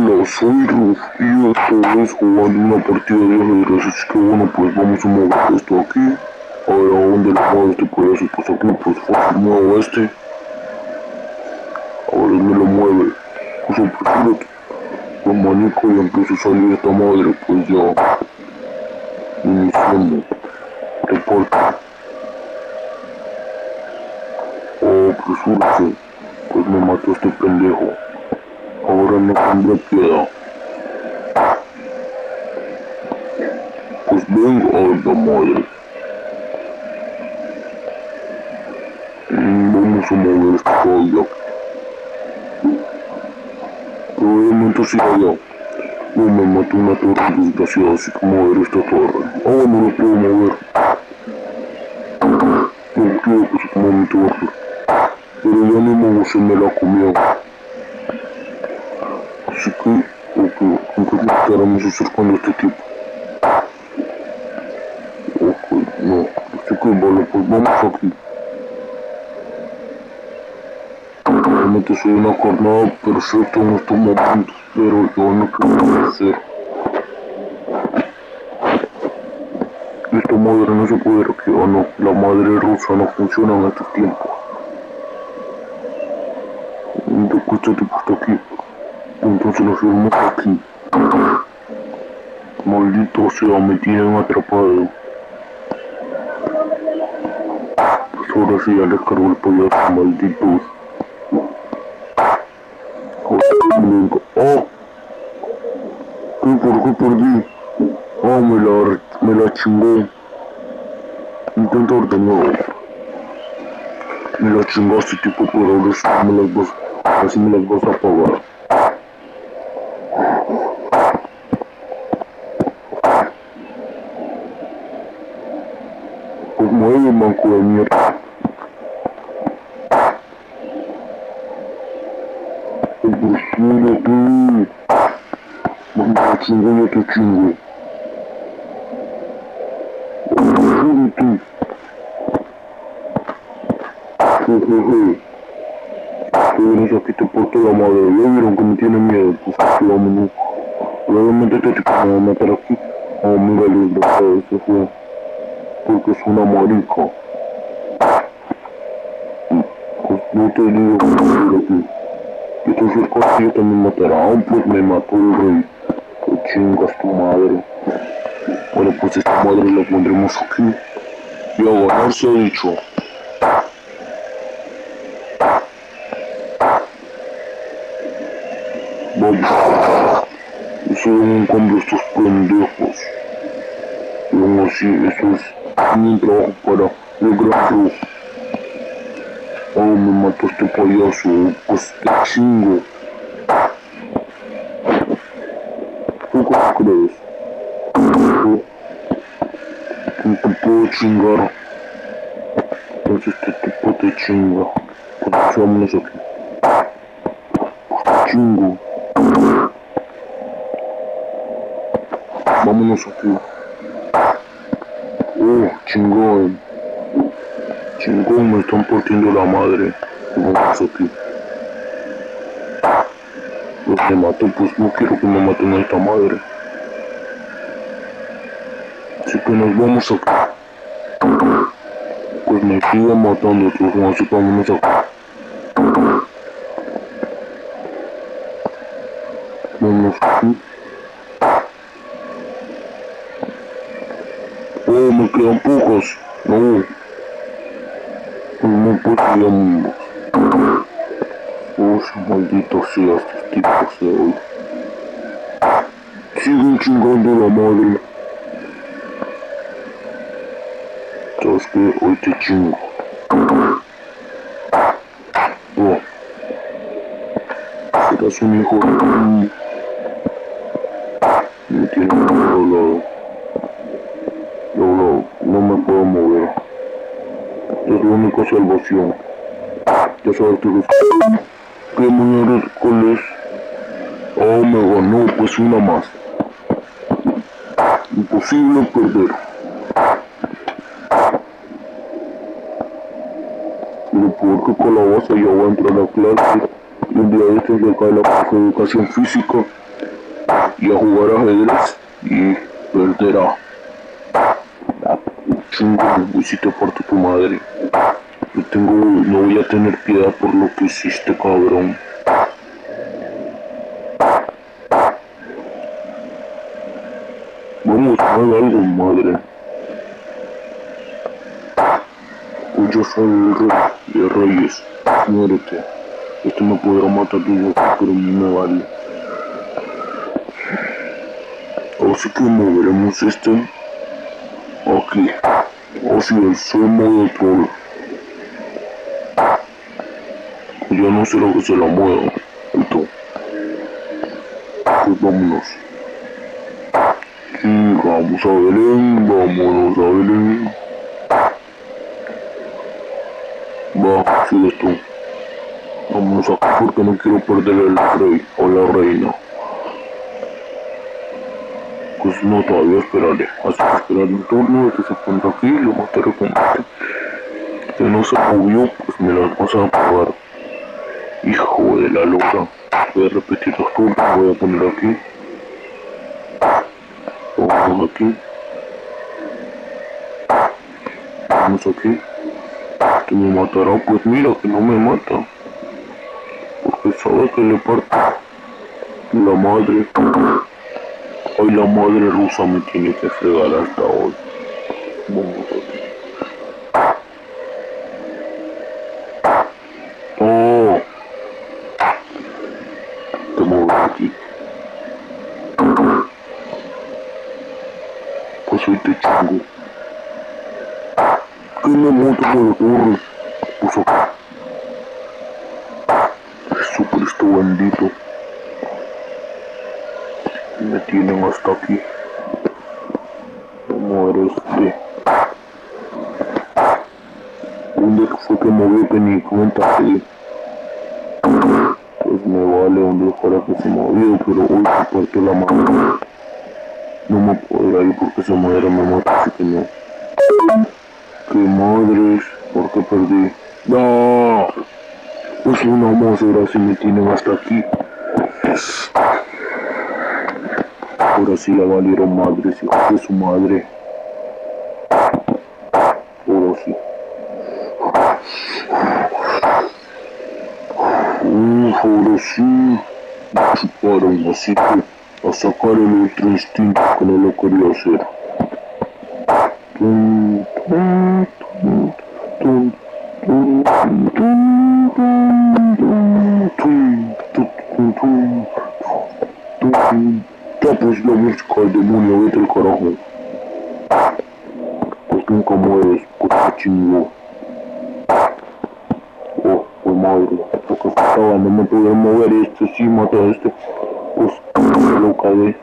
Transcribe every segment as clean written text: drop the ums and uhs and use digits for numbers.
Hola, soy Ruf y esto es jugando una partida de ajedrez, así que bueno, pues vamos a mover esto aquí. A ver, ¿a dónde le muevo este pedazo? Pues aquí, pues fácil, muevo este. Ahora me lo mueve. Pues apresúrate. Lo manico y empiezo a salir esta madre, pues ya. Iniciando. Reporte. Oh, apresúrate. Pues me mató este pendejo. Ahora no tendré piedad. Pues venga, ay la madre. Vamos a mover esto todavía. Probablemente sí allá. No me mató una torre desgraciada, así que mover esta torre. Ah, no lo puedo mover. No quiero que se coma mi torre. Pero ya ni modo, se me la comió. Así que, ok, ¿con qué nos estaremos acercando a este tipo? Ok, no. Así que vale, pues vamos aquí. Realmente soy una carnada perfecta en estos momentos, pero yo no quiero hacer. Esta madre no se puede reactivar, no. La madre rusa no funciona en estos tiempos. ¿De qué este tipo está aquí? Entonces nos vemos aquí. Maldito sea, me tienen atrapado. Pues ahora sí ya les cargo el payaso, malditos. Joder, ¡oh! ¿Por qué perdí? ¡Oh, me la chingó! Intentar de nuevo. Me la chingaste, tipo, pero ahora sí así me las vas a pagar. Pues mueve, manco de mierda. Apresúrate. Manda chingo, yo te chingo. Apresúrate. Jejeje. Si vienes aquí te porto la madre. Ya vieron que me tiene miedo, pues aquí vámonos. Probablemente este tipo me va a matar aquí. Oh, mira el desgraciado, se fue. Porque es una marica. Pues no te digo que me aquí. Y entonces el también me matará. Pues me mató el rey. Que chingas tu madre. Bueno, pues esta madre la pondremos aquí. Y a ganar se ha dicho. Vamos. Hicieron un cambio estos pendejos. Y aún así, eso es un trabajo para el gran Ruf. Oh, me mató este payaso. Pues te chingo. ¿Tú qué crees? No te puedo chingar. Entonces este tipo te chinga. Pues vámonos aquí. Pues te chingo. Vámonos aquí. Oh, chingón. Chingón, me están partiendo la madre. Vamos aquí. Pues me mató, pues no quiero que me maten a esta madre. Así que nos vamos aquí. Pues me siguen matando otros, así que vámonos aquí. Vamos aquí. Oh, me quedan pocas. No. Pues no podíamos. Oh, maldito sea estos tipos de hoy. Siguen chingando la madre. ¿Sabes qué? Hoy te chingo. Oh. Serás un hijo de... Me tiene controlado. No me puedo mover. Es la única salvación. Ya sabes ¿qué mujeres cuál es? Oh, me ganó, pues una más. Imposible perder. Pero porque calabaza ya voy a entrar a clase y un día de estos le cae la clase de educación física y a jugar ajedrez y perderá. Chingo, si te parto tu madre. No voy a tener piedad por lo que hiciste, cabrón. Vamos, haga algo, madre. Pues yo soy el rey de reyes. Muérete. Este me podrá matar desde aquí, pero a mí me vale. Así que moveremos este aquí. Así es, soy modo troll. Ya no sé lo que se la mueva. Puto. Pues vámonos. Sí, vamos a Belén, vámonos a Belén. Va, sigues tú. Vámonos aquí porque no quiero perder al rey o la reina. Pues no, todavía esperaré. Así que esperar un turno de que se ponga aquí y lo mataré con este. Si no se movió, pues me las vas a pagar. Hijo de la loca. Voy a repetir los turnos, voy a poner aquí. Vamos aquí. Vamos aquí. Que me matará, pues mira que no me mata. Porque sabe que le parto la madre. Hoy la madre rusa me tiene que fregar hasta hoy. Vamos aquí. Oh. Te muevo aquí. Pues hoy te chingo. ¿Qué me monta con la torre? Pues acá. Jesucristo bendito. Me tienen hasta aquí. ¿Cómo eres este? ¿Dónde fue que movió que ni cuenta que? Pues me vale donde fuera que se movió, pero hoy se partió la mano. No me puedo ir porque esa madera me mata, así que no. ¡Qué madres! ¿Por qué perdí? ¡No! Pues una más ahora sí me tienen hasta aquí. Ahora sí ya valieron madres, hijos de su madre. Ahora sí. Ahora sí. Me chuparon, así que a sacar el otro instinto que no lo quería hacer. Ya pues la música del demonio, vete al carajo. Pues nunca mueres, pues te chingo. Oh, pues madre, porque estaba, no me podía mover este, sí, mata a este. Pues lo cagué.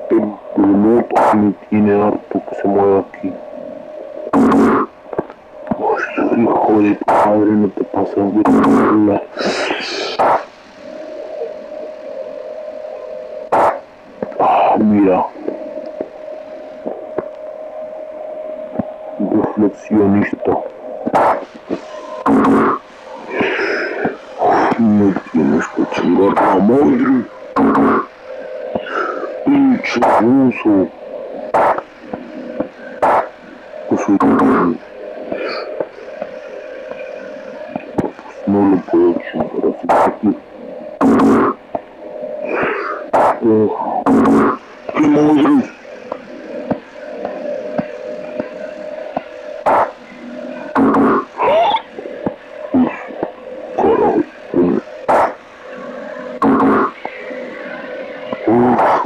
El moto que me tiene harto que se mueve aquí. Ay, hijo de tu madre, no te pasas de mierda. Mira. Reflexionista. Me tienes que chingar la madre. Pinche ruso. Pues soy pues no lo puedo chingar así que aquí. ¡Qué madre!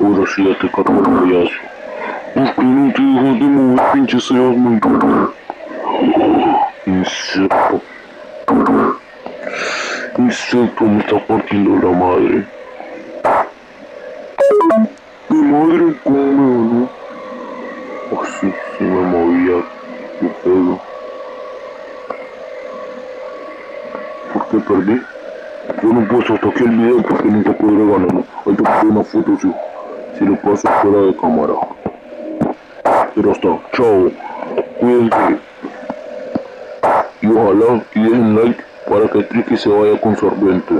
Ahora sí ya te cargo el payaso. Que no te dejas de mover, pinche seas muy gordo. Insecto. Insecto me está partiendo la madre. Mi madre come, ¿no? Oh sí, sí me movía. Qué pedo. ¿Por qué perdí? Yo no puedo hasta aquí el video porque nunca podré ganarlo. Ahí te pongo una foto si lo paso fuera de cámara. Pero hasta, chao. Cuídense. Y ojalá y dejen like para que Tricky se vaya con sorbente.